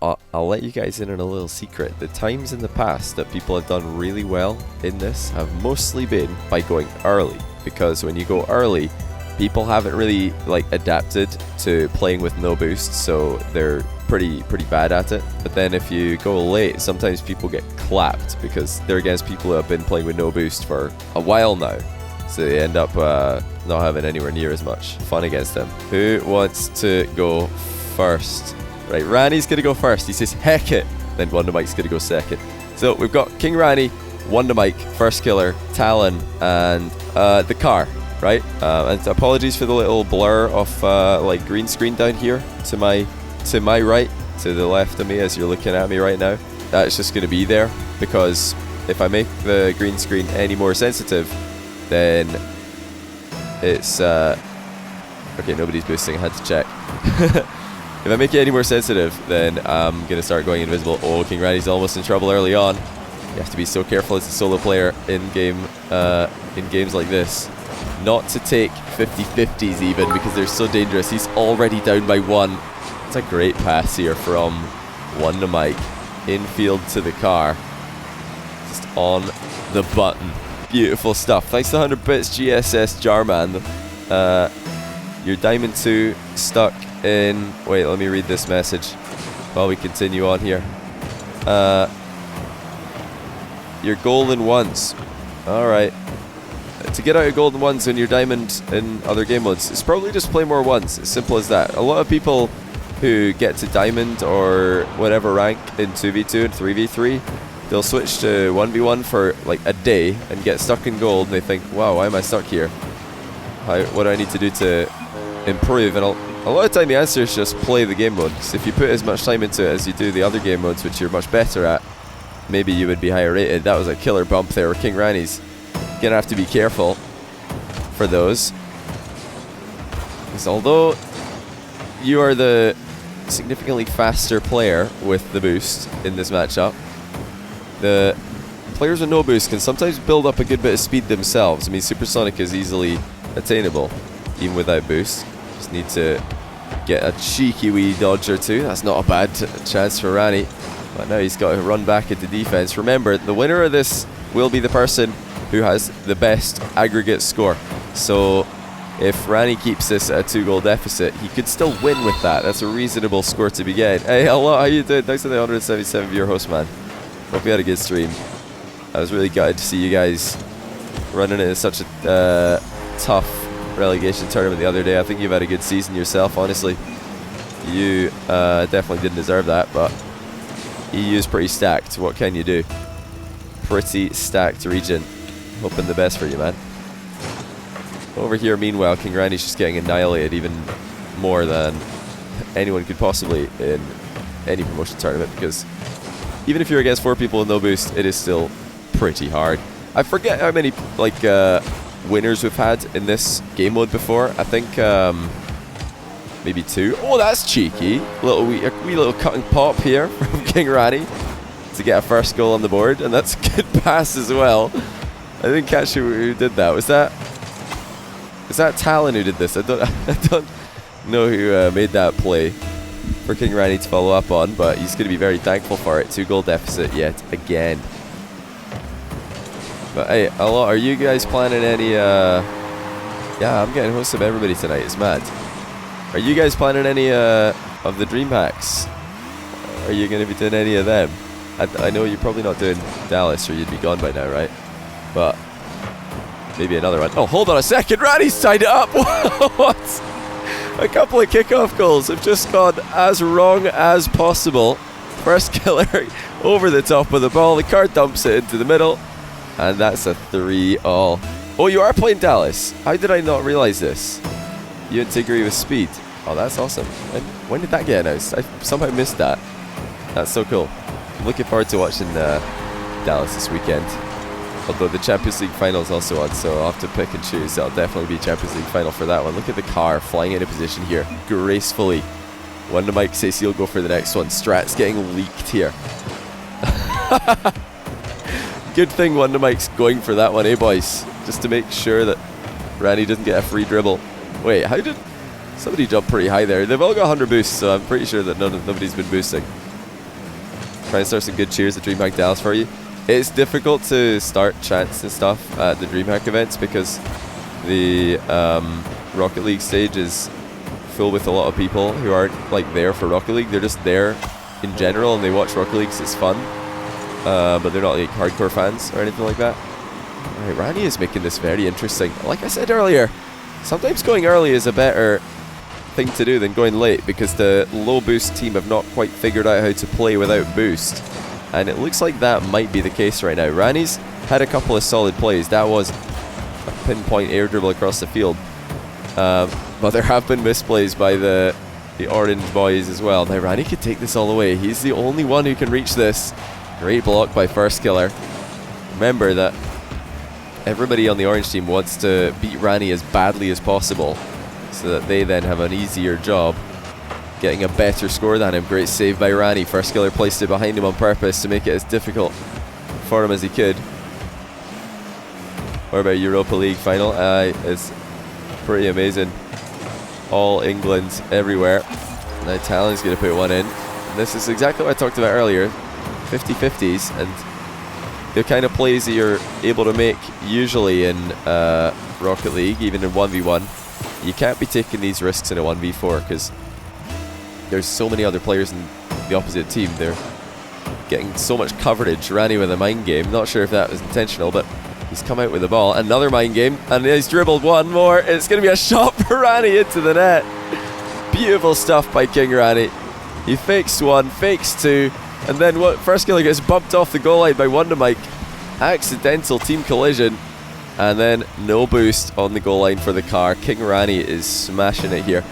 I'll let you guys in on a little secret. The times in the past that people have done really well in this have mostly been by going early, because when you go early, people haven't really like adapted to playing with no boost, so they're pretty bad at it. But then if you go late, sometimes people get clapped because they're against people who have been playing with no boost for a while now, so they end up not having anywhere near as much fun against them. Who wants to go first? Right, Ranny's gonna go first. He says heck it. Then WondaMike's gonna go second. So we've got King Ranny, WondaMike, Firstkiller, Talon, and TheCar. Right, and apologies for the little blur of like green screen down here to my right, to the left of me as you're looking at me right now. That's just going to be there because if I make the green screen any more sensitive, then it's okay. Nobody's boosting. I had to check. If I make it any more sensitive, then I'm gonna start going invisible. Oh, King Ranny's almost in trouble early on. You have to be so careful as a solo player in games like this, not to take 50-50s even, because they're so dangerous. He's already down by 1. It's a great pass here from WondaMike. Infield to TheCar. Just on the button. Beautiful stuff. Thanks to 100 bits, GSS Jarman. Your Diamond 2 stuck in... Wait, let me read this message while we continue on here. Your golden ones. Alright. To get out of golden ones when you're diamond in other game modes, it's probably just play more ones. It's simple as that. A lot of people who get to diamond or whatever rank in 2v2 and 3v3, they'll switch to 1v1 for like a day and get stuck in gold, and they think, wow, why am I stuck here? What do I need to do to improve? And a lot of time the answer is just play the game mode. Because if you put as much time into it as you do the other game modes, which you're much better at, maybe you would be higher rated. That was a killer bump there with King Ranny's. Gonna have to be careful for those, because although you are the significantly faster player with the boost in this matchup, the players with no boost can sometimes build up a good bit of speed themselves. I mean, supersonic is easily attainable even without boost. Just need to get a cheeky wee dodge or two. That's not a bad chance for Ranny, but now he's got to run back into defense. Remember, the winner of this will be the person who has the best aggregate score. So if Ranny keeps this at a 2-goal deficit, he could still win with that. That's a reasonable score to be getting. Hey, hello, how you doing? Thanks for the 177 viewer host, man. Hope you had a good stream. I was really gutted to see you guys running in such a tough relegation tournament the other day. I think you've had a good season yourself, honestly. You definitely didn't deserve that, but EU is pretty stacked. What can you do? Pretty stacked region. Hoping the best for you, man. Over here, meanwhile, King Ranny's just getting annihilated even more than anyone could possibly in any promotion tournament, because even if you're against 4 people with no boost, it is still pretty hard. I forget how many like winners we've had in this game mode before. I think maybe 2. Oh, that's cheeky. A wee little cut and pop here from King Ranny to get a first goal on the board, and that's a good pass as well. I didn't catch who did that. Was that Talon who did this? I don't know who made that play for King Ranny to follow up on, but he's going to be very thankful for it. 2-goal deficit yet again. But hey, are you guys planning any? Yeah, I'm getting hosts of everybody tonight. It's mad. Are you guys planning any of the dream hacks? Are you going to be doing any of them? I know you're probably not doing Dallas, or you'd be gone by now, right? But maybe another one. Oh, hold on a second. Ranny's tied it up. What? A couple of kickoff goals have just gone as wrong as possible. Firstkiller over the top of the ball. The car dumps it into the middle, and that's a 3-all. Oh, you are playing Dallas. How did I not realize this? You integrate with speed. Oh, that's awesome. When did that get announced? I somehow missed that. That's so cool. I'm looking forward to watching Dallas this weekend. Although the Champions League final is also on, so I'll have to pick and choose. I'll definitely be Champions League final for that one. Look at the car flying into position here gracefully. WondaMike says he'll go for the next one. Strat's getting leaked here. Good thing WondaMike's going for that one, eh, boys? Just to make sure that Ranny doesn't get a free dribble. Wait, how did somebody jump pretty high there? They've all got 100 boosts, so I'm pretty sure that nobody's been boosting. Try and start some good cheers at DreamHack Dallas for you. It's difficult to start chants and stuff at the DreamHack events because the Rocket League stage is full with a lot of people who aren't like there for Rocket League. They're just there in general and they watch Rocket League because it's fun. But they're not like hardcore fans or anything like that. Alright, Ranny is making this very interesting. Like I said earlier, sometimes going early is a better thing to do than going late because the low boost team have not quite figured out how to play without boost. And it looks like that might be the case right now. Ranny's had a couple of solid plays. That was a pinpoint air dribble across the field. But there have been misplays by the orange boys as well. Now Ranny could take this all the way. He's the only one who can reach this. Great block by Firstkiller. Remember that everybody on the orange team wants to beat Ranny as badly as possible so that they then have an easier job getting a better score than him. Great save by Ranny. Firstkiller placed it behind him on purpose to make it as difficult for him as he could. What about Europa League final? It's pretty amazing. All England everywhere. Now Talon's going to put one in. And this is exactly what I talked about earlier. 50-50s and the kind of plays that you're able to make usually in Rocket League, even in 1v1. You can't be taking these risks in a 1v4 because there's so many other players in the opposite team. They're getting so much coverage. Ranny with a mind game. Not sure if that was intentional, but he's come out with the ball. Another mind game, and he's dribbled one more. It's going to be a shot for Ranny into the net. Beautiful stuff by King Ranny. He fakes one, fakes two, and then what? Firstkiller gets bumped off the goal line by WondaMike. Accidental team collision, and then no boost on the goal line for the car. King Ranny is smashing it here.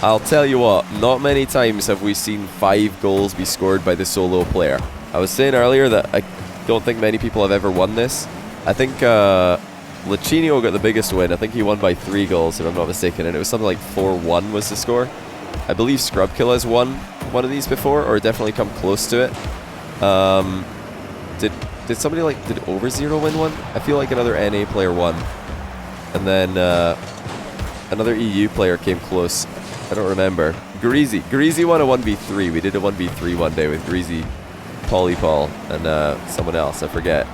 I'll tell you what, not many times have we seen 5 goals be scored by the solo player. I was saying earlier that I don't think many people have ever won this. I think Lachinio got the biggest win. I think he won by 3 goals, if I'm not mistaken, and it was something like 4-1 was the score. I believe Scrubkill has won one of these before, or definitely come close to it. Did somebody did Over0 win one? I feel like another NA player won. And then another EU player came close. I don't remember. Greasy won a 1v3. We did a 1v3 one day with Greasy, Polypol, and someone else. I forget.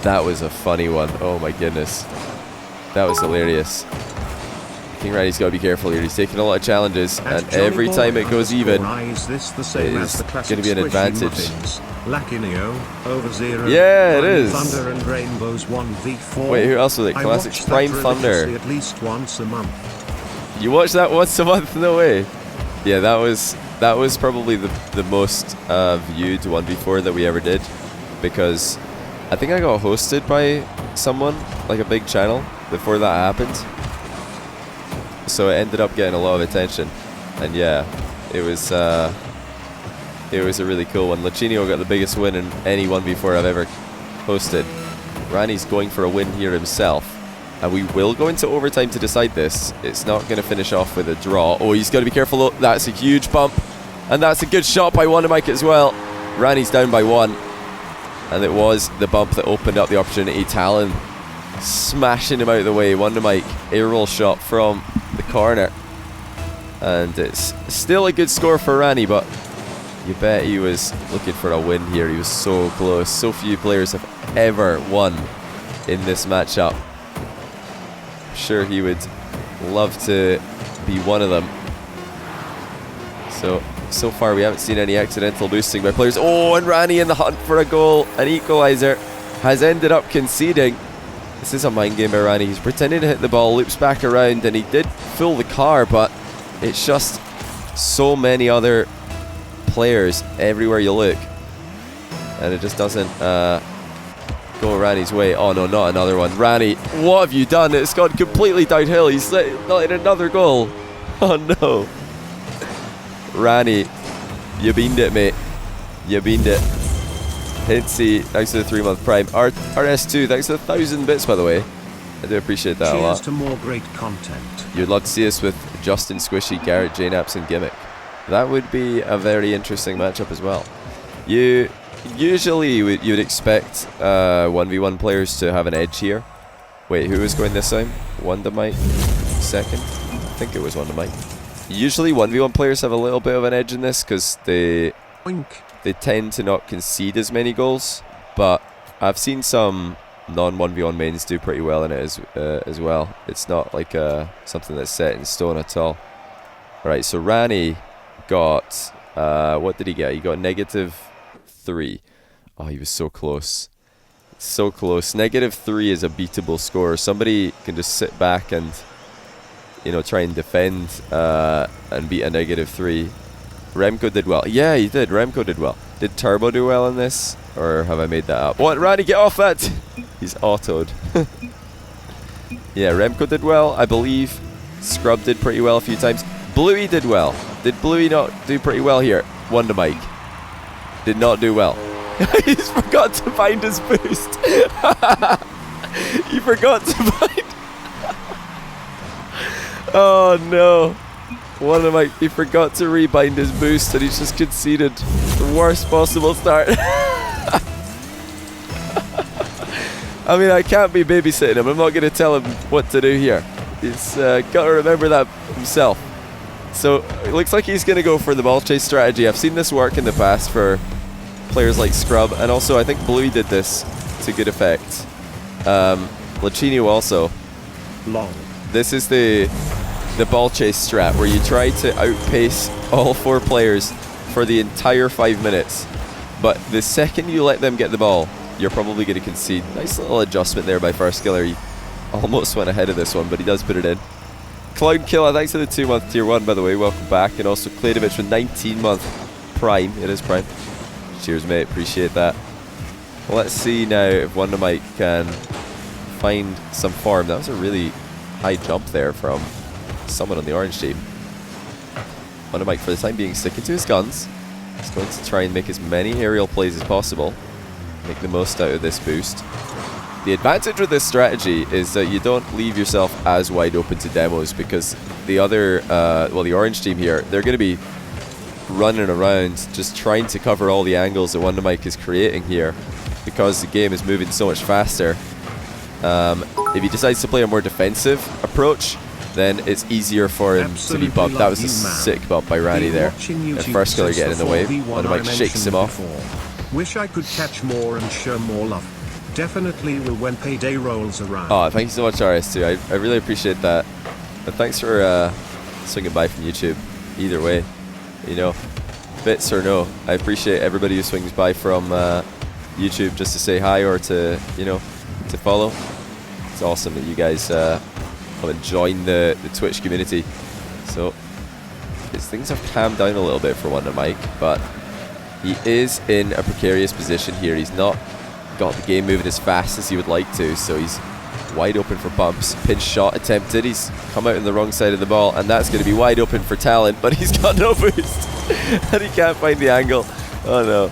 That was a funny one. Oh my goodness. That was hilarious. King Ranny's got to be careful here. He's taking a lot of challenges, and every time it goes even, it's going to be an advantage. Yeah, it is. Thunder and Rainbows 1v4. Wait, who else was it? Classics Prime Thunder. At least once a month. You watch that once a month? No way. Yeah, that was probably the most viewed 1v4 that we ever did, because I think I got hosted by someone, like a big channel, before that happened. So it ended up getting a lot of attention, and yeah, it was a really cool one. Lachinio got the biggest win in any 1v4 I've ever hosted. Ranny's going for a win here himself, and we will go into overtime to decide this. It's not going to finish off with a draw. Oh, he's got to be careful though. That's a huge bump, and that's a good shot by WondaMike as well. Ranny's down by 1, and it was the bump that opened up the opportunity. Talon smashing him out of the way. WondaMike, a roll shot from the corner, and it's still a good score for Ranny, but you bet he was looking for a win here. He was so close. So few players have ever won in this matchup. I'm sure he would love to be one of them. So far we haven't seen any accidental boosting by players. Oh, and Ranny in the hunt for a goal, an equalizer, has ended up conceding. This is a mind game by Ranny. He's pretending to hit the ball, loops back around, and he did fool the car, but it's just so many other players everywhere you look, and it just doesn't go Ranny's way. Oh no, not another one. Ranny, what have you done? It's gone completely downhill. He's letting another goal. Oh no. Ranny, you beamed it, mate. You beamed it. Hintsy, thanks for the 3-month prime. RS2, thanks for the 1,000 bits, by the way. I do appreciate that a lot. Cheers to more great content. You'd love to see us with Justin Squishy, Garrett, Jnaps, and Gimmick. That would be a very interesting matchup as well. Usually you would expect 1v1 players to have an edge here. Wait, who was going this time? WondaMike second? I think it was WondaMike. Usually 1v1 players have a little bit of an edge in this because they they tend to not concede as many goals, but I've seen some non-1v1 mains do pretty well in it as well. It's not like something that's set in stone at all. Alright, so Ranny got, what did he get? He got -3. Oh, he was so close. So close. -3 is a beatable score. Somebody can just sit back and, you know, try and defend and beat a -3. Remco did well. Yeah, he did. Remco did well. Did Turbo do well in this? Or have I made that up? What? Ranny, get off that! He's autoed. Yeah, Remco did well, I believe. Scrub did pretty well a few times. Bluey did well. Did Bluey not do pretty well here? WondaMike did not do well. He's forgot to find his boost. He forgot to find... Oh no. WondaMike, he forgot to rebind his boost and he's just conceded the worst possible start. I mean, I can't be babysitting him. I'm not going to tell him what to do here. He's got to remember that himself. So it looks like he's going to go for the ball chase strategy. I've seen this work in the past for players like Scrub, and also I think Bluey did this to good effect. Lachinio also. Long. This is the ball chase strat where you try to outpace all 4 players for the entire 5 minutes, but the second you let them get the ball, you're probably going to concede. Nice little adjustment there by Firstkiller. He almost went ahead of this one, but he does put it in. Cloud Killer, thanks for the 2-month tier 1, by the way. Welcome back. And also Kladovich with 19-month Prime. It is Prime. Cheers, mate. Appreciate that. Well, let's see now if WondaMike can find some form. That was a really high jump there from someone on the orange team. WondaMike, for the time being, sticking to his guns. He's going to try and make as many aerial plays as possible. Make the most out of this boost. The advantage with this strategy is that you don't leave yourself as wide open to demos, because the other, well, the orange team here, they're going to be running around just trying to cover all the angles that WondaMike is creating here, because the game is moving so much faster. If he decides to play a more defensive approach, then it's easier for him to be bumped. That was a sick bump by Ranny there. And Firstkiller getting in the way. WondaMike shakes him off. Wish I could catch more and show more love. Definitely will when payday rolls around. Oh, thank you so much, RS2. I really appreciate that. And thanks for swinging by from YouTube. Either way, you know, bits or no, I appreciate everybody who swings by from YouTube just to say hi or to, you know, to follow. It's awesome that you guys come and join the Twitch community. So, things have calmed down a little bit for WondaMike, but he is in a precarious position here. He's not got the game moving as fast as he would like to, so he's wide open for bumps. Pinch shot attempted. He's come out on the wrong side of the ball, and that's going to be wide open for Talon, but he's got no boost, and he can't find the angle. Oh no.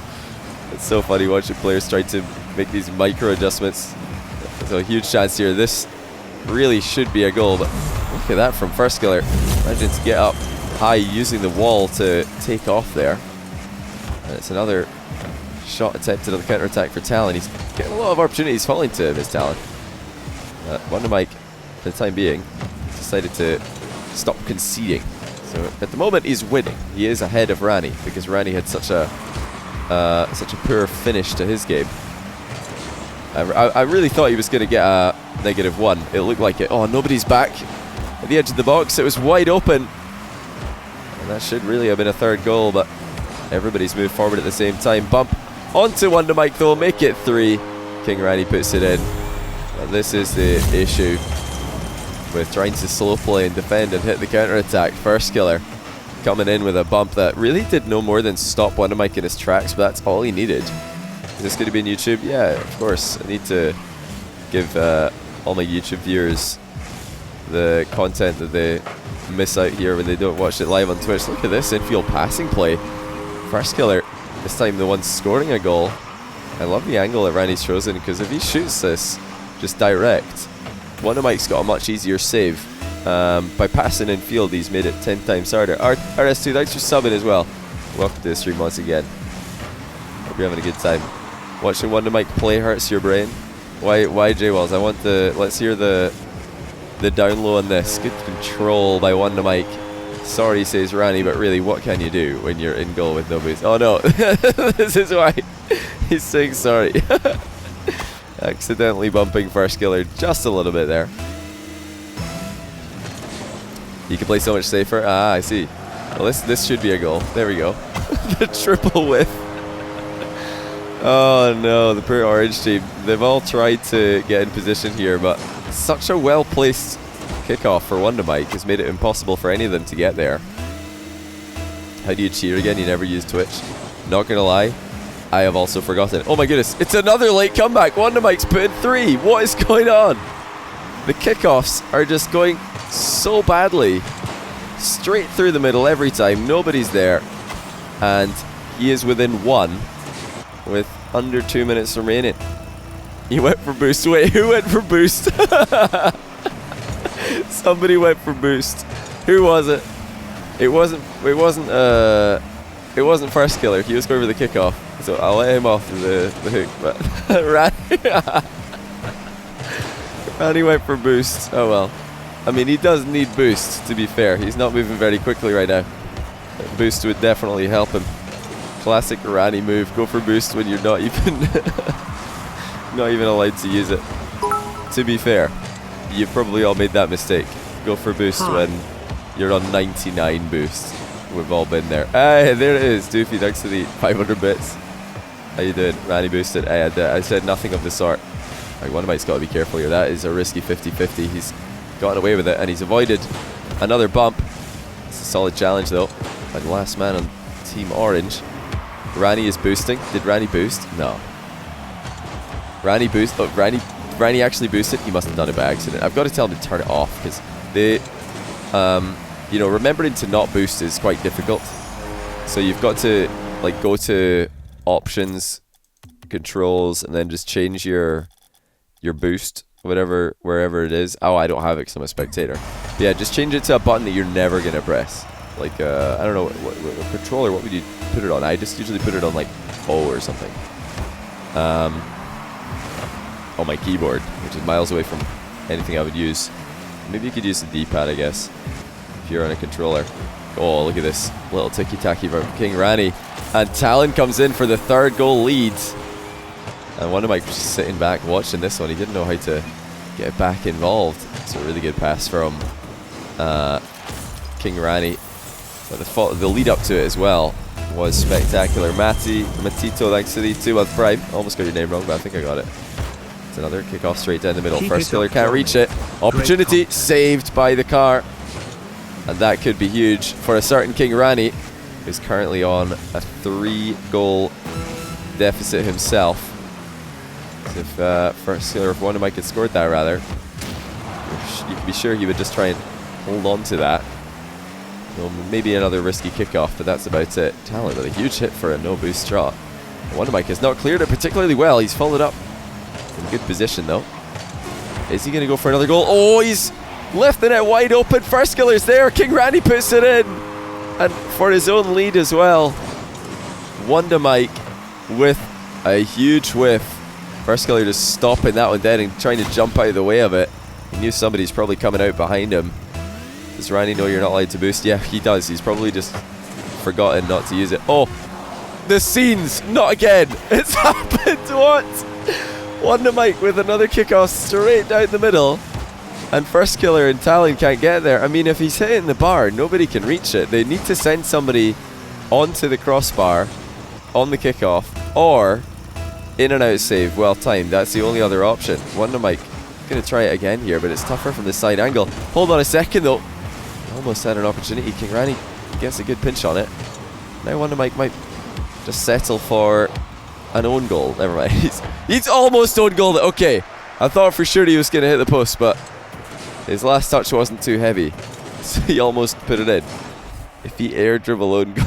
It's so funny watching players try to make these micro adjustments. So a huge chance here. This really should be a goal, but look at that from Firstkiller. Imagine to get up high using the wall to take off there. And it's another shot attempted on the counter-attack for Talon. He's getting a lot of opportunities falling to his Talon. WondaMike, for the time being, decided to stop conceding. So at the moment he's winning. He is ahead of Ranny, because Ranny had such a poor finish to his game. I really thought he was going to get a -1. It looked like it. Oh, nobody's back at the edge of the box. It was wide open. And that should really have been a third goal, but everybody's moved forward at the same time. Bump onto WondaMike though, make it 3. King Ranny puts it in. And this is the issue with trying to slow play and defend and hit the counter-attack. Firstkiller coming in with a bump that really did no more than stop WondaMike in his tracks, but that's all he needed. Is this going to be on YouTube? Yeah, of course. I need to give all my YouTube viewers the content that they miss out here when they don't watch it live on Twitch. Look at this infield passing play. Firstkiller, this time the one scoring a goal. I love the angle that Ranny's chosen, because if he shoots this just direct, WondaMike's got a much easier save. By passing in field, he's made it 10 times harder. RS2, thanks for subbing as well. Welcome to the stream once again. Hope you're having a good time. Watching WondaMike play hurts your brain. Why J-Walls? I want let's hear the down low on this. Good control by WondaMike. Sorry, says Ranny, but really, what can you do when you're in goal with no boost? Oh no, this is why he's saying sorry. Accidentally bumping Firstkiller just a little bit there. You can play so much safer. Ah, I see. Well, this should be a goal. There we go. The triple whiff. Oh no, the poor orange team. They've all tried to get in position here, but such a well-placed kickoff for WondaMike has made it impossible for any of them to get there. How do you cheer again? You never use Twitch. Not gonna lie, I have also forgotten. Oh my goodness, it's another late comeback. WondaMike's put in 3. What is going on? The kickoffs are just going so badly. Straight through the middle every time. Nobody's there. And he is within 1 with under 2 minutes remaining. He went for boost. Wait, who went for boost? Somebody went for boost. Who was it? It wasn't Firstkiller. He was going for the kickoff. So I'll let him off the hook. But Ranny went for boost. Oh well. I mean, he does need boost, to be fair. He's not moving very quickly right now. Boost would definitely help him. Classic Ranny move. Go for boost when you're not even not even allowed to use it. To be fair, you've probably all made that mistake. Go for boost when you're on 99 boost. We've all been there. Hey, there it is. Doofy, thanks to the 500 bits. How you doing? Ranny boosted. Hey, I said nothing of the sort. Like, WondaMike's got to be careful here. That is a risky 50-50. He's gotten away with it, and he's avoided another bump. It's a solid challenge, though. Like, last man on Team Orange. Ranny is boosting. Did Ranny boost? No. Ranny boost. Oh, Ranny actually boosted. He must have done it by accident. I've got to tell him to turn it off, because they, you know, remembering to not boost is quite difficult. So you've got to, like, go to options, controls, and then just change your boost, whatever, wherever it is. Oh, I don't have it because I'm a spectator. But yeah, just change it to a button that you're never gonna press. Like, I don't know, what controller, what would you put it on? I just usually put it on, like, O or something. On my keyboard, which is miles away from anything I would use. Maybe you could use the D-pad, I guess, if you're on a controller. Oh, look at this little ticky-tacky from King Ranny. And Talon comes in for the 3rd goal lead. And WondaMike was just sitting back watching this one. He didn't know how to get back involved. It's a really good pass from King Ranny. But the lead up to it as well was spectacular. Matito, thanks to the 2-month prime. Almost got your name wrong, but I think I got it. It's another kickoff straight down the middle. Firstkiller can't reach it. Opportunity saved by TheCar. And that could be huge for a certain King Ranny, who's currently on a 3-goal deficit himself. So if Firstkiller, if WondaMike had scored that, rather, you can be sure he would just try and hold on to that. Well, maybe another risky kickoff, but that's about it. Talon with a huge hit for a no-boost shot. WondaMike has not cleared it particularly well. He's followed up in a good position, though. Is he going to go for another goal? Oh, he's left the net wide open. Firstkiller's there. King Ranny puts it in. And for his own lead as well. WondaMike with a huge whiff. Firstkiller just stopping that one dead and trying to jump out of the way of it. He knew somebody's probably coming out behind him. Does Ranny know you're not allowed to boost? Yeah, he does. He's probably just forgotten not to use it. Oh, the scenes. Not again. It's happened. What? WondaMike with another kickoff straight down the middle. And Firstkiller and Talon can't get there. I mean, if he's hitting the bar, nobody can reach it. They need to send somebody onto the crossbar on the kickoff, or in and out save, well timed. That's the only other option. WondaMike going to try it again here, but it's tougher from the side angle. Hold on a second though. Almost had an opportunity. King Ranny gets a good pinch on it. Now WondaMike might just settle for an own goal. Never mind. He's almost own goal. Okay, I thought for sure he was going to hit the post, but his last touch wasn't too heavy, so he almost put it in. If he air dribble own goal.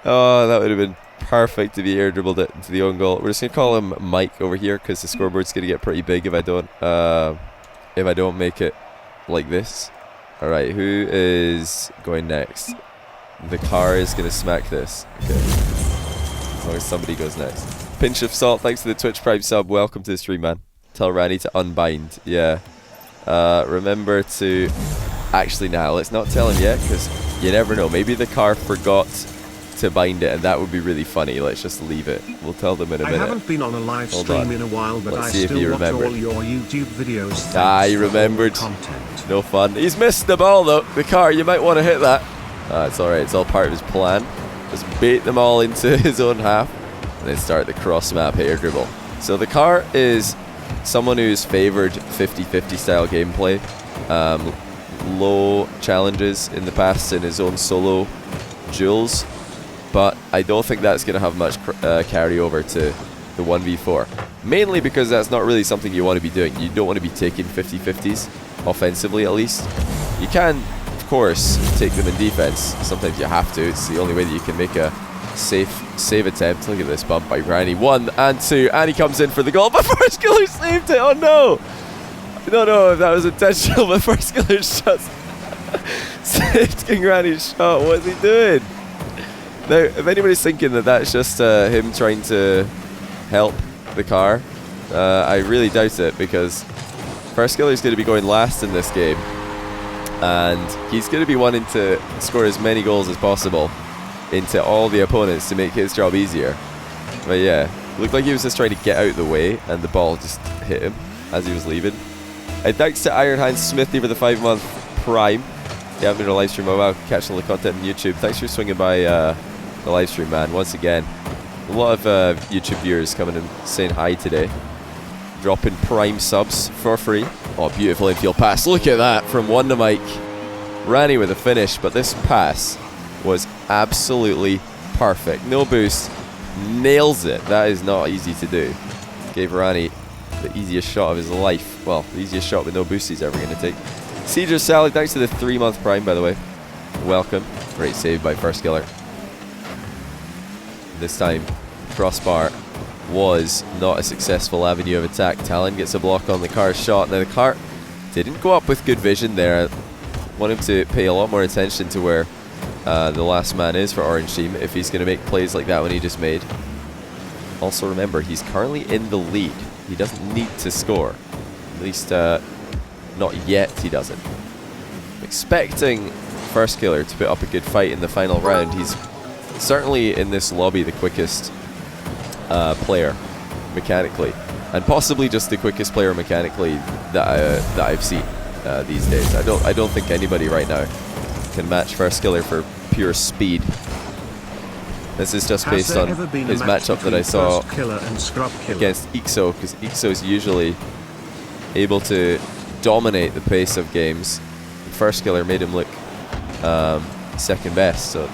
Oh, that would have been perfect if he air dribbled it into the own goal. We're just going to call him Mike over here because the scoreboard's going to get pretty big if I don't make it like this. Alright, who is going next? TheCar is going to smack this. Okay. As long as somebody goes next. Pinch of salt, thanks to the Twitch Prime sub. Welcome to the stream, man. Tell Ranny to unbind. Yeah. Remember to Actually, now let's not tell him yet, because you never know. Maybe the car forgot to bind it, and that would be really funny. Let's just leave it. We'll tell them in a minute. I haven't been on a live Hold stream on. in a while, but Let's I see if he still watch remembered. all your YouTube videos. Ah, he Thanks for all the remembered. content. No fun. He's missed the ball though. The car, you might want to hit that. It's alright, it's all part of his plan. Just bait them all into his own half, and then start the cross map air dribble. So the car is someone who's favoured 50-50 style gameplay. Low challenges in the past in his own solo duels, but I don't think that's going to have much carryover to the 1v4. Mainly because that's not really something you want to be doing. You don't want to be taking 50-50s, offensively at least. You can, of course, take them in defense. Sometimes you have to. It's the only way that you can make a safe save attempt. Look at this bump by Ranny. 1 and 2, and he comes in for the goal, but Firstkiller saved it. Oh no! I don't know if that was intentional, but Firstkiller just saved King Ranny's shot. What is he doing? Now, if anybody's thinking that that's just him trying to help the car, I really doubt it, because Firstkiller is going to be going last in this game, and he's going to be wanting to score as many goals as possible into all the opponents to make his job easier. But yeah, looked like he was just trying to get out of the way, and the ball just hit him as he was leaving. Thanks to Iron Hands Smithy for the 5-month Prime. If you haven't been on a live stream, I'll catch all the content on YouTube. Thanks for swinging by the live stream, man. Once again, a lot of YouTube viewers coming and saying hi today. Dropping Prime subs for free. Oh, beautiful infield pass. Look at that from WondaMike. Ranny with a finish, but this pass was absolutely perfect. No boost. Nails it. That is not easy to do. Gave Ranny the easiest shot of his life. Well, the easiest shot with no boost he's ever going to take. Caesar Salad, thanks to the 3-month Prime, by the way. Welcome. Great save by Firstkiller. This time, crossbar was not a successful avenue of attack. Talon gets a block on the car's shot. Now, the car didn't go up with good vision there. I want him to pay a lot more attention to where the last man is for Orange Team if he's going to make plays like that one he just made. Also, remember, he's currently in the lead. He doesn't need to score. At least, not yet he doesn't. I'm expecting Firstkiller to put up a good fight in the final round. He's certainly in this lobby the quickest player mechanically, and possibly just the quickest player mechanically that I've seen these days. I don't think anybody right now can match Firstkiller for pure speed. This is just based on his matchup that I saw against Ixo, because Ixo is usually able to dominate the pace of games. Firstkiller made him look second best, so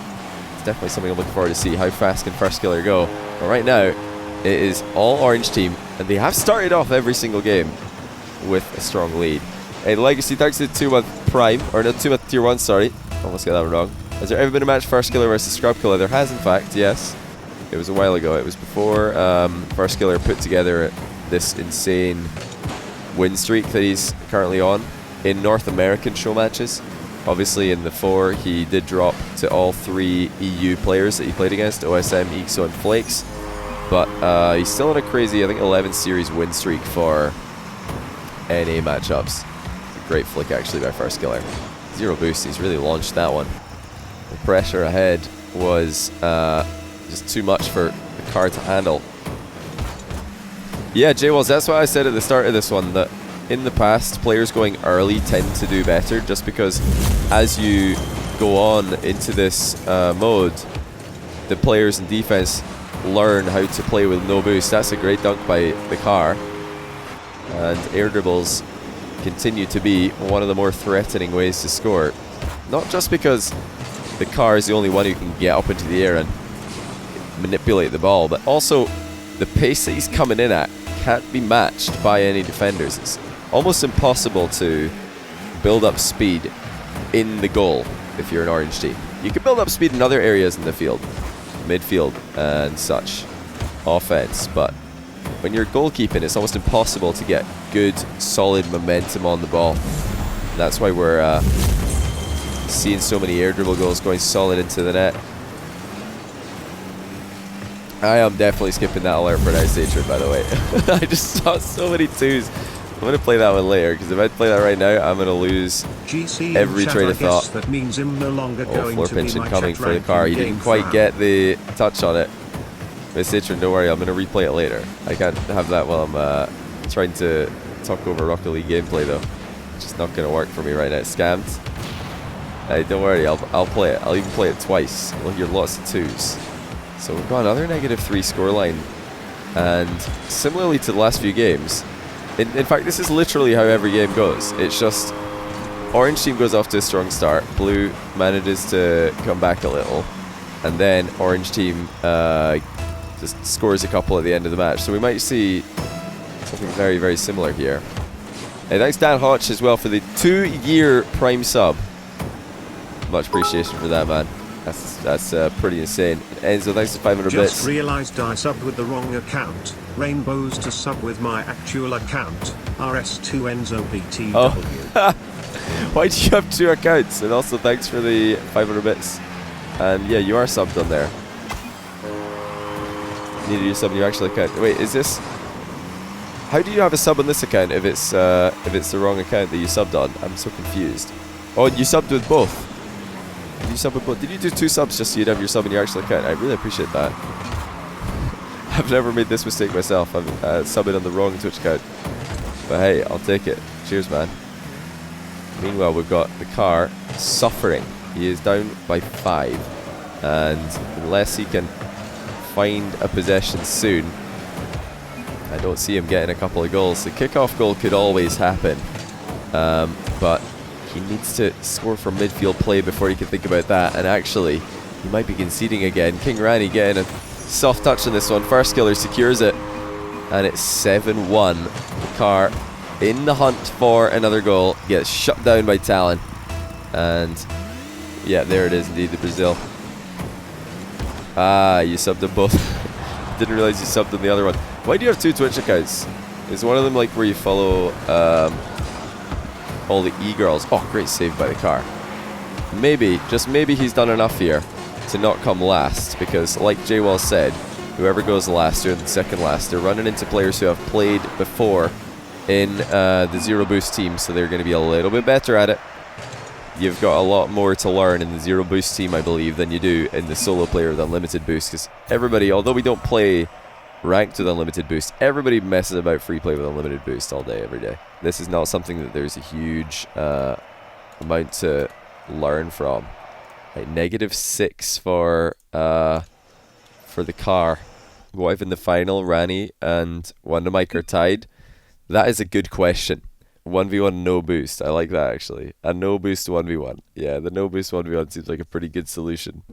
it's definitely something I'm looking forward to see. How fast can Firstkiller go? But right now, it is all Orange Team, and they have started off every single game with a strong lead. Hey, Legacy, thanks to the 2-month Prime, or no, 2-month Tier 1, sorry. Almost got that one wrong. Has there ever been a match Firstkiller versus Scrubkiller? There has, in fact, yes. It was a while ago. It was before Firstkiller put together this insane win streak that he's currently on in North American show matches. Obviously, in the 4, he did drop to all 3 EU players that he played against, OSM, Ixo, and Flakes. But he's still on a crazy, I think, 11 series win streak for NA matchups. It's a great flick, actually, by Firstkiller. 0 boost, he's really launched that one. The pressure ahead was just too much for the car to handle. Yeah, J-Walls, that's what I said at the start of this one, that in the past, players going early tend to do better, just because as you go on into this mode, the players in defense learn how to play with no boost. That's a great dunk by the car. And air dribbles continue to be one of the more threatening ways to score. Not just because the car is the only one who can get up into the air and manipulate the ball, but also the pace that he's coming in at can't be matched by any defenders. It's almost impossible to build up speed in the goal if you're an Orange Team. You can build up speed in other areas in the field, midfield and such, offense, but when you're goalkeeping, it's almost impossible to get good, solid momentum on the ball. And that's why we're seeing so many air dribble goals going solid into the net. I am definitely skipping that alert for an ice nature, by the way. I just saw so many 2s I'm going to play that one later, because if I play that right now, I'm going to lose GC every chat, train I of thought. guess that means him no longer Oh, going floor to be pinch my incoming chat for the car. He ranking didn't quite fan. get the touch on it. Miss Citron, don't worry, I'm going to replay it later. I can't have that while I'm trying to talk over Rocket League gameplay, though. It's just not going to work for me right now. It's scammed. Hey, don't worry, I'll play it. I'll even play it twice. We'll hear lots of 2s. So we've got another -3 scoreline. And similarly to the last few games, in fact, this is literally how every game goes. It's just orange team goes off to a strong start, blue manages to come back a little, and then orange team just scores a couple at the end of the match. So we might see something very, very similar here. Hey, thanks Dan Hodge as well for the 2-year Prime sub. Much appreciation for that, man. That's pretty insane. Enzo, thanks for 500 bits. Just realized I subbed with the wrong account. Rainbows to sub with my actual account. RS2 Enzo BTW. Oh. Why do you have 2 accounts? And also thanks for the 500 bits. And yeah, you are subbed on there. You need to do sub on your actual account. Wait, is this... How do you have a sub on this account if it's the wrong account that you subbed on? I'm so confused. Oh, you subbed with both. You sub with both. Did you do 2 subs just so you'd have your sub in your actual account? I really appreciate that. I've never made this mistake myself. I've subbed on the wrong Twitch account. But hey, I'll take it. Cheers, man. Meanwhile, we've got TheCar suffering. He is down by 5. And unless he can find a possession soon, I don't see him getting a couple of goals. The kickoff goal could always happen. But he needs to score from midfield play before he can think about that. And actually, he might be conceding again. King Ranny getting a soft touch on this one. Firstkiller secures it. And it's 7-1. TheCar in the hunt for another goal. Gets shut down by Talon. And yeah, there it is indeed, the Brazil. Ah, you subbed them both. Didn't realize you subbed on the other one. Why do you have 2 Twitch accounts? Is one of them like where you follow all the e-girls? Oh, great save by TheCar. Maybe, just maybe he's done enough here to not come last, because like J-Wall said, whoever goes last or the second last, they're running into players who have played before in the zero boost team, so they're going to be a little bit better at it. You've got a lot more to learn in the zero boost team, I believe, than you do in the solo player with unlimited boost, because everybody, although we don't play ranked with unlimited boost, everybody messes about free play with unlimited boost all day, every day. This is not something that there's a huge amount to learn from. Right, -6 for TheCar. What if in the final Ranny and WondaMike are tied? That is a good question. 1v1 no boost. I like that, actually. A no boost 1v1. Yeah, the no boost 1v1 seems like a pretty good solution.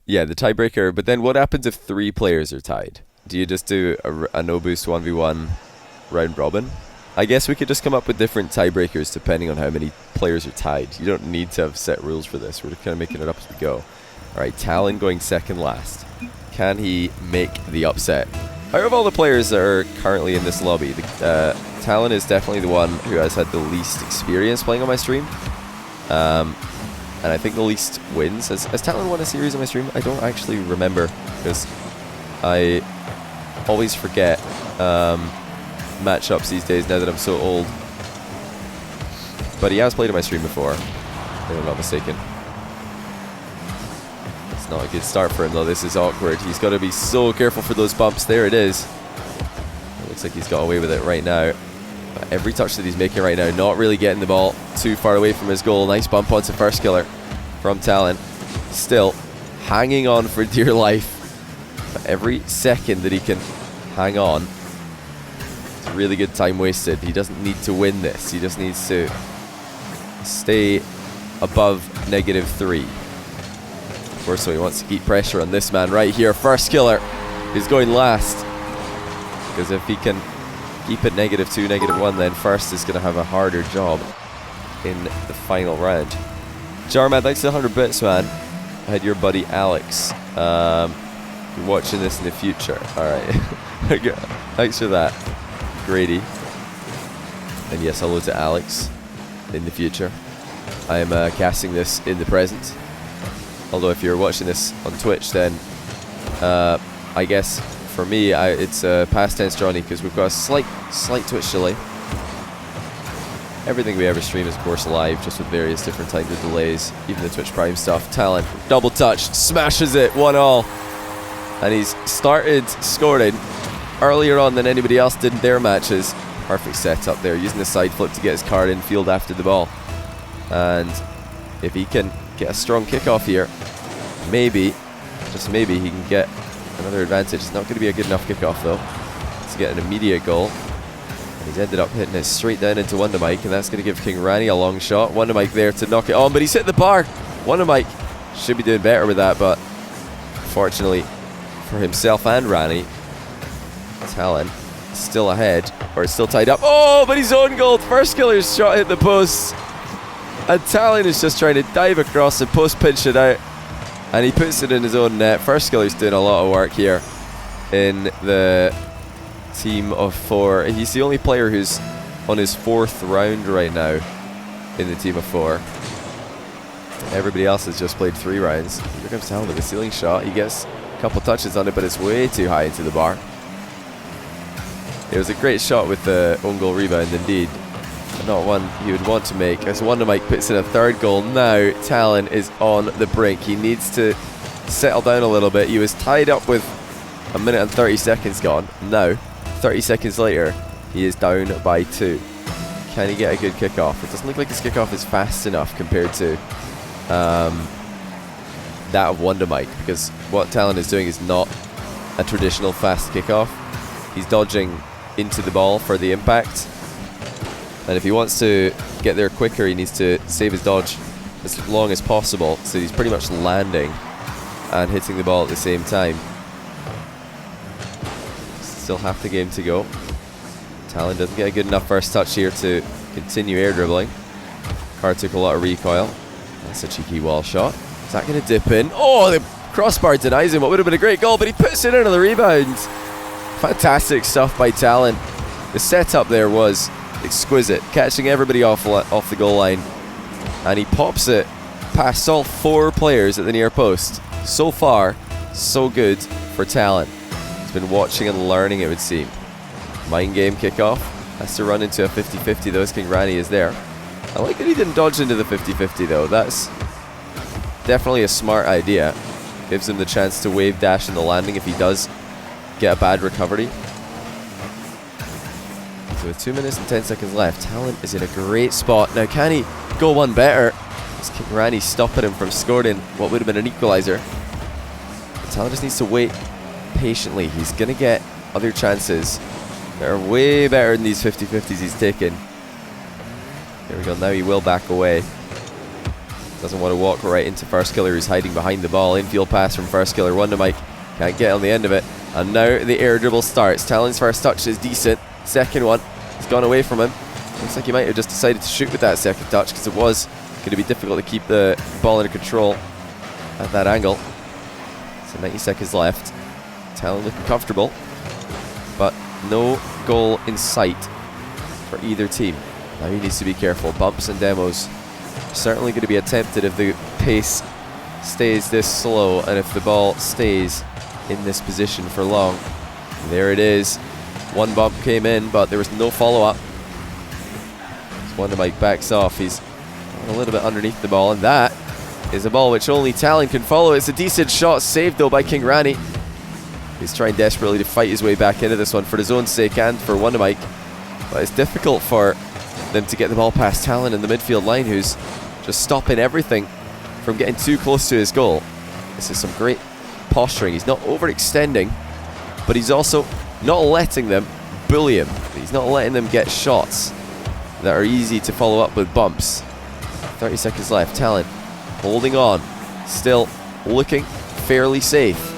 Yeah, the tiebreaker. But then what happens if 3 players are tied? Do you just do a no boost 1v1 round robin? I guess we could just come up with different tiebreakers depending on how many players are tied. You don't need to have set rules for this. We're just kind of making it up as we go. Alright, Talon going second last. Can he make the upset? Out of all the players that are currently in this lobby, Talon is definitely the one who has had the least experience playing on my stream. And I think the least wins. Has Talon won a series on my stream? I don't actually remember, because I always forget matchups these days now that I'm so old. But he has played on my stream before, if I'm not mistaken. It's not a good start for him though. This is awkward. He's got to be so careful for those bumps. There it is. It looks like he's got away with it right now. But every touch that he's making right now, not really getting the ball too far away from his goal. Nice bump onto Firstkiller from Talon. Still hanging on for dear life. But every second that he can hang on, it's really good time wasted. He doesn't need to win this. He just needs to stay above -3. Of course, so he wants to keep pressure on this man right here. Firstkiller is going last, because if he can keep it -2, -1, then First is going to have a harder job in the final round. Jarman, thanks for the 100 bits, man. I had your buddy Alex watching this in the future. Alright. Thanks for that, Grady. And yes, hello to Alex in the future. I am casting this in the present. Although if you're watching this on Twitch, then I guess for me it's past tense Johnny, because we've got a slight Twitch delay. Everything we ever stream is of course live, just with various different types of delays, even the Twitch Prime stuff. Talon, double touch, smashes it, 1-all. And he's started scoring earlier on than anybody else did in their matches. Perfect setup there, using the side flip to get his card in field after the ball. And if he can get a strong kickoff here, maybe, just maybe, he can get another advantage. It's not going to be a good enough kickoff though to get an immediate goal. And he's ended up hitting it straight down into WondaMike, and that's going to give King Ranny a long shot. WondaMike there to knock it on, but he's hit the bar. WondaMike should be doing better with that, but fortunately for himself and Ranny, Talon still ahead, or still tied up. Oh, but he's own goal. Firstkiller's shot hit the post, and Talon is just trying to dive across and post pinch it out, and he puts it in his own net. Firstkiller's doing a lot of work here in the team of 4. He's the only player who's on his 4th round right now in the team of 4. Everybody else has just played 3 rounds. Here comes Talon with a ceiling shot. He gets a couple touches on it, but it's way too high into the bar. It was a great shot with the own goal rebound indeed, but not one he would want to make. As WondaMike puts in a 3rd goal, now Talon is on the brink. He needs to settle down a little bit. He was tied up with 1 minute and 30 seconds gone. Now, 30 seconds later, he is down by 2. Can he get a good kickoff? It doesn't look like his kickoff is fast enough compared to that of WondaMike, because what Talon is doing is not a traditional fast kickoff. He's dodging into the ball for the impact, and if he wants to get there quicker, he needs to save his dodge as long as possible, so he's pretty much landing and hitting the ball at the same time. Still half the game to go. Talon doesn't get a good enough first touch here to continue air dribbling. Car took a lot of recoil. That's a cheeky wall shot. Is that going to dip in? Oh, the crossbar denies him what would have been a great goal, but he puts it in on the rebound. Fantastic stuff by Talon. The setup there was exquisite, catching everybody off the goal line, and he pops it past all 4 players at the near post. So far, so good for Talon. He's been watching and learning, it would seem. Mind game kickoff. Has to run into a 50-50 though, as King Ranny is there. I like that he didn't dodge into the 50-50 though. That's definitely a smart idea. Gives him the chance to wave dash in the landing if he does get a bad recovery. So with 2 minutes and 10 seconds left, Talon is in a great spot. Now can he go one better? Is King Ranny stopping him from scoring what would have been an equalizer? But Talon just needs to wait patiently. He's going to get other chances that are way better than these 50-50s he's taken. There we go, now he will back away. Doesn't want to walk right into Firstkiller, who's hiding behind the ball. Infield pass from Firstkiller. WondaMike can't get on the end of it. And now the air dribble starts. Talon's first touch is decent. Second one has gone away from him. Looks like he might have just decided to shoot with that second touch, because it was going to be difficult to keep the ball under control at that angle. So 90 seconds left. Talon looking comfortable, but no goal in sight for either team. Now he needs to be careful. Bumps and demos are certainly going to be attempted if the pace stays this slow and if the ball stays in this position for long. There it is. One bump came in, but there was no follow-up. WondaMike backs off. He's a little bit underneath the ball, and that is a ball which only Talon can follow. It's a decent shot, saved though by King Ranny. He's trying desperately to fight his way back into this one for his own sake and for WondaMike, but it's difficult for them to get the ball past Talon in the midfield line, who's just stopping everything from getting too close to his goal. This is some great posturing. He's not overextending, but he's also not letting them bully him. He's not letting them get shots that are easy to follow up with bumps. 30 seconds left. Talon holding on, still looking fairly safe.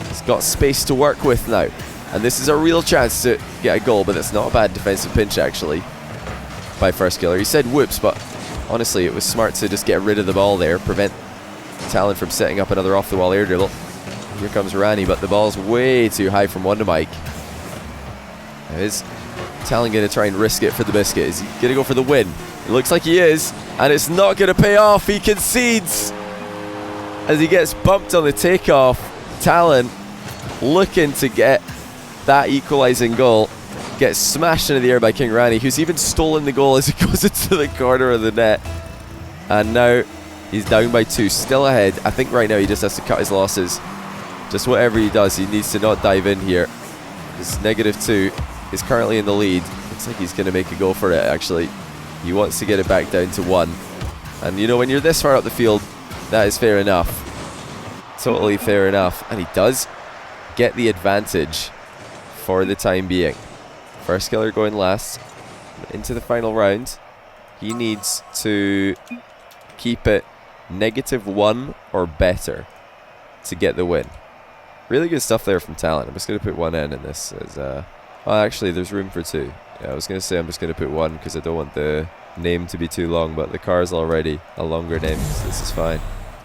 He's got space to work with now, and this is a real chance to get a goal, but it's not a bad defensive pinch actually by Firstkiller. He said whoops, but honestly it was smart to just get rid of the ball there, prevent Talon from setting up another off the wall air dribble. Here comes Ranny, but the ball's way too high from WondaMike. Now is Talon going to try and risk it for the biscuit? Is he going to go for the win? It looks like he is, and it's not going to pay off. He concedes as he gets bumped on the takeoff. Talon looking to get that equalizing goal. gets smashed into the air by King Ranny, who's even stolen the goal as it goes into the corner of the net. And now he's down by 2, still ahead. I think right now he just has to cut his losses. Just whatever he does, he needs to not dive in here. His -2 is currently in the lead. Looks like he's going to make a go for it, actually. He wants to get it back down to 1. And you know, when you're this far up the field, that is fair enough. Totally fair enough. And he does get the advantage for the time being. Firstkiller going last into the final round. He needs to keep it -1 or better to get the win. Really good stuff there from Talon. I'm just going to put 1 in this. As, oh, actually, there's room for 2. Yeah, I was going to say I'm just going to put 1 because I don't want the name to be too long, but the car's already a longer name, so this is fine.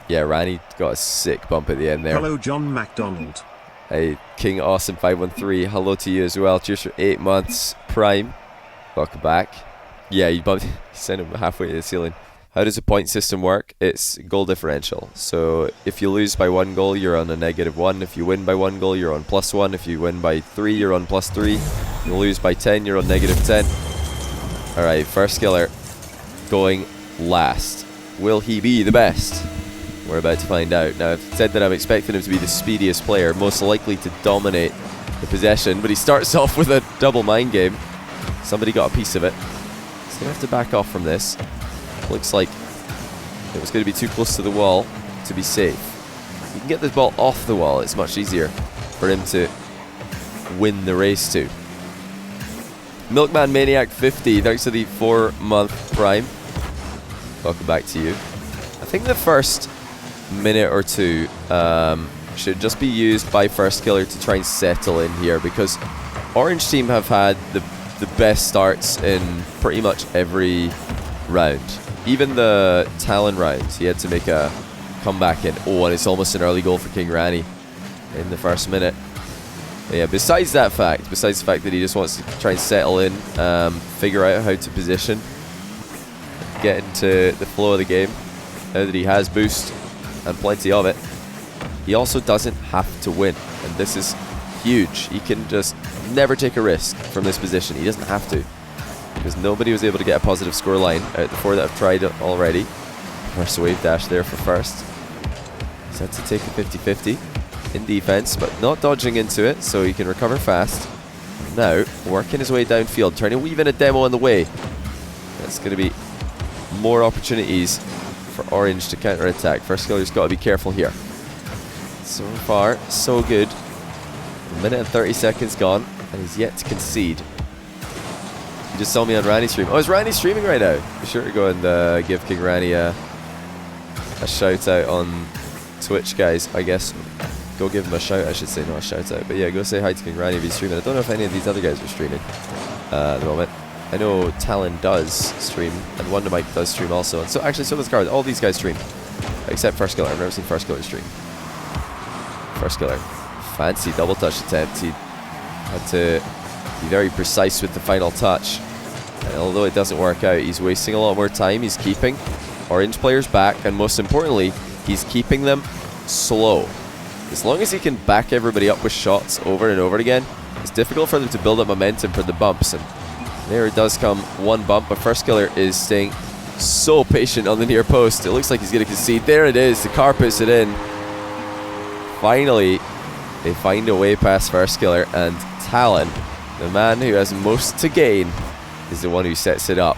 Yeah, Ranny got a sick bump at the end there. Hello, John McDonald. Hey, King Awesome 513. Hello to you as well. Cheers for 8 months. Prime. Welcome back. Yeah, you bumped. You sent him halfway to the ceiling. How does the point system work? It's goal differential. So if you lose by 1 goal, you're on a -1. If you win by 1 goal, you're on +1. If you win by 3, you're on +3. If you lose by 10, you're on -10. Alright, Firstkiller going last. Will he be the best? We're about to find out. Now, I've said that I'm expecting him to be the speediest player, most likely to dominate the possession, but he starts off with a double mind game. Somebody got a piece of it. He's going to have to back off from this. Looks like it was going to be too close to the wall to be safe. You can get this ball off the wall, it's much easier for him to win the race to. Milkman Maniac 50, thanks to the 4-month Prime. Welcome back to you. I think the first minute or 2 should just be used by Firstkiller to try and settle in here, because Orange team have had the best starts in pretty much every round. Even the Talon round, he had to make a comeback in. Oh, and it's almost an early goal for King Ranny in the first minute. But yeah, besides the fact that he just wants to try and settle in, figure out how to position, get into the flow of the game, now that he has boost and plenty of it, he also doesn't have to win. And this is huge. He can just never take a risk from this position. He doesn't have to, because nobody was able to get a positive scoreline out of the 4 that have tried it already. First wave dash there for First. He's had to take a 50-50 in defense, but not dodging into it, so he can recover fast. Now, working his way downfield, trying to weave in a demo on the way. That's going to be more opportunities for Orange to counter-attack. Firstkiller's got to be careful here. So far, so good. 1 minute and 30 seconds gone, and he's yet to concede. You just saw me on Ranny's stream. Oh, is Ranny streaming right now? Be sure to go and give King Ranny a shout out on Twitch, guys. I guess go give him a shout. I should say, not a shout out. But yeah, go say hi to King Ranny if he's streaming. I don't know if any of these other guys are streaming at the moment. I know Talon does stream, and WondaMike does stream also. And so actually, so does TheCar. All these guys stream, except Firstkiller. I've never seen Firstkiller stream. Firstkiller, fancy double touch attempt. He had to be very precise with the final touch. And although it doesn't work out, he's wasting a lot more time. He's keeping Orange players back, and most importantly, he's keeping them slow. As long as he can back everybody up with shots over and over again, it's difficult for them to build up momentum for the bumps. And there it does come, 1 bump, but Firstkiller is staying so patient on the near post. It looks like he's going to concede. There it is. TheCar puts it in. Finally, they find a way past Firstkiller, and Talon, the man who has most to gain, is the one who sets it up.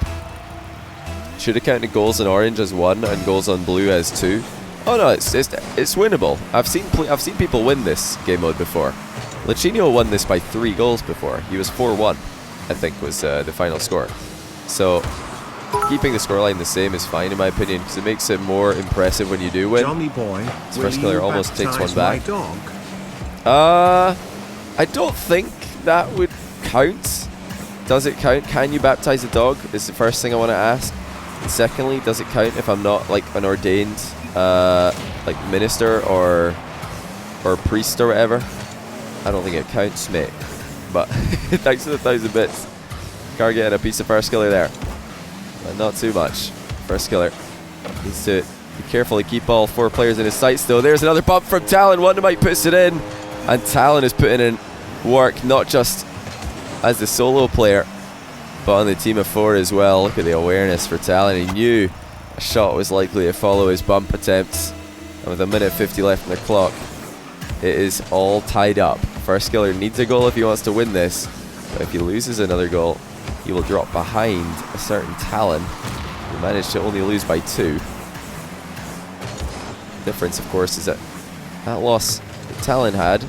Should have counted goals on Orange as 1 and goals on Blue as 2. Oh no, it's winnable. I've seen people win this game mode before. Lichinio won this by 3 goals before. He was 4-1, I think, was the final score. So keeping the scoreline the same is fine in my opinion, because it makes it more impressive when you do win. Johnny boy, Firstkiller almost takes 1 back. Dog? I don't think that would count. Does it count? Can you baptize a dog? Is the first thing I want to ask. And secondly, does it count if I'm not like an ordained like minister or priest or whatever? I don't think it counts, mate. But thanks for the 1,000 bits. TheCar getting a piece of Firstkiller there, but not too much. Firstkiller needs to be careful to keep all 4 players in his sights though. There's another bump from Talon. WondaMike puts it in, and Talon is putting in work, not just as the solo player, but on the team of 4 as well. Look at the awareness for Talon. He knew a shot was likely to follow his bump attempts. And with a minute 50 left on the clock, it is all tied up. Firstkiller needs a goal if he wants to win this. But if he loses another goal, he will drop behind a certain Talon, who managed to only lose by 2. The difference, of course, is that loss that Talon had,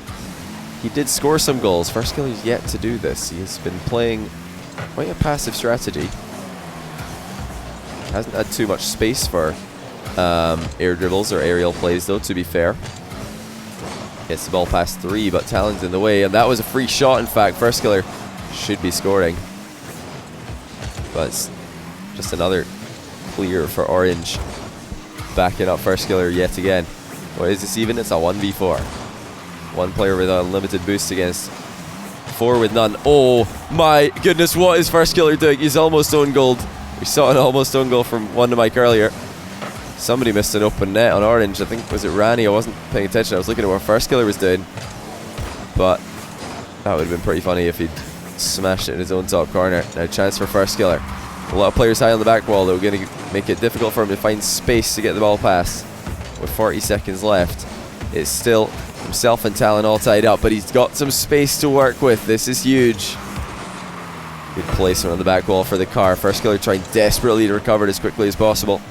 he did score some goals. Firstkiller's yet to do this. He has been playing quite a passive strategy. Hasn't had too much space for air dribbles or aerial plays, though, to be fair. Gets the ball past 3, but Talon's in the way, and that was a free shot, in fact. Firstkiller should be scoring. But it's just another clear for Orange. Backing up Firstkiller yet again. What is this even? It's a 1v4. One player with unlimited boost against 4 with none. Oh my goodness, what is Firstkiller doing? He's almost own goaled. We saw an almost own goal from WondaMike earlier. Somebody missed an open net on Orange. I think, was it Ranny? I wasn't paying attention. I was looking at what Firstkiller was doing. But that would have been pretty funny if he'd smashed it in his own top corner. Now chance for Firstkiller. A lot of players high on the back wall, though, going to make it difficult for him to find space to get the ball past. With 40 seconds left, it's still himself and Talon all tied up, but he's got some space to work with. This is huge. Good placement on the back wall for TheCar. Firstkiller trying desperately to recover it as quickly as possible.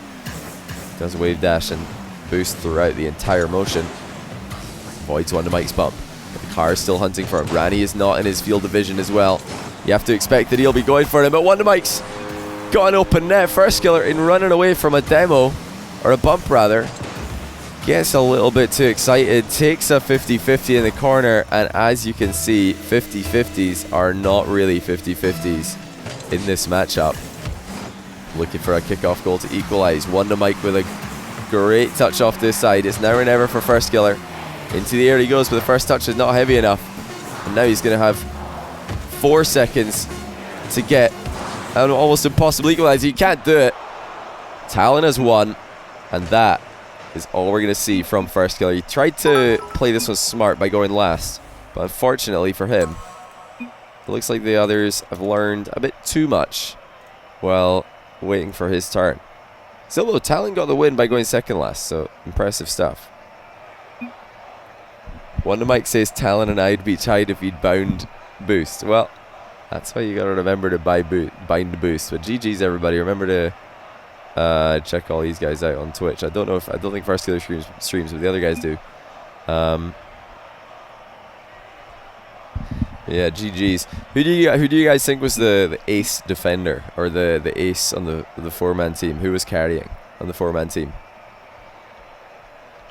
Does a wave dash and boost throughout the entire motion. Avoids WondaMike's bump. But TheCar is still hunting for him. Ranny is not in his field of vision as well. You have to expect that he'll be going for him, but WondaMike's got an open net. Firstkiller, in running away from a demo, or a bump rather, gets a little bit too excited, takes a 50-50 in the corner, and as you can see, 50-50s are not really 50-50s in this matchup. Looking for a kickoff goal to equalize. WondaMike with a great touch off this side. It's now or never for Firstkiller. Into the air he goes, but the first touch is not heavy enough. And now he's going to have 4 seconds to get an almost impossible equalizer. He can't do it. Talon has won, and that is all we're going to see from Firstkiller. He tried to play this one smart by going last, but unfortunately for him, it looks like the others have learned a bit too much while waiting for his turn. Still though, Talon got the win by going second last, so impressive stuff. WondaMike says Talon and I'd be tied if he'd bound boost. Well, that's why you gotta remember to bind boost. But GG's everybody. Remember to check all these guys out on Twitch. I don't think Firstkiller streams, but the other guys do. Yeah, GG's. Who do you guys think was the ace defender, or the ace on the 4-man team? Who was carrying on the 4-man team?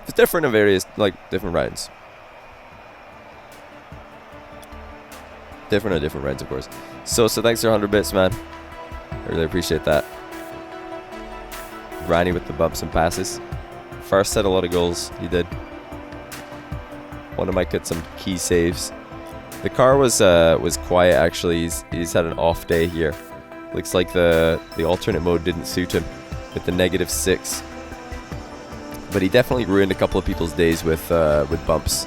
It's different in various, like, different rounds. Different rounds, of course. So thanks for 100 bits, man. I really appreciate that. Ranny with the bumps and passes. First had a lot of goals. He did. WondaMike got some key saves. TheCar was quiet actually. He's had an off day here. Looks like the alternate mode didn't suit him with the -6. But he definitely ruined a couple of people's days with bumps.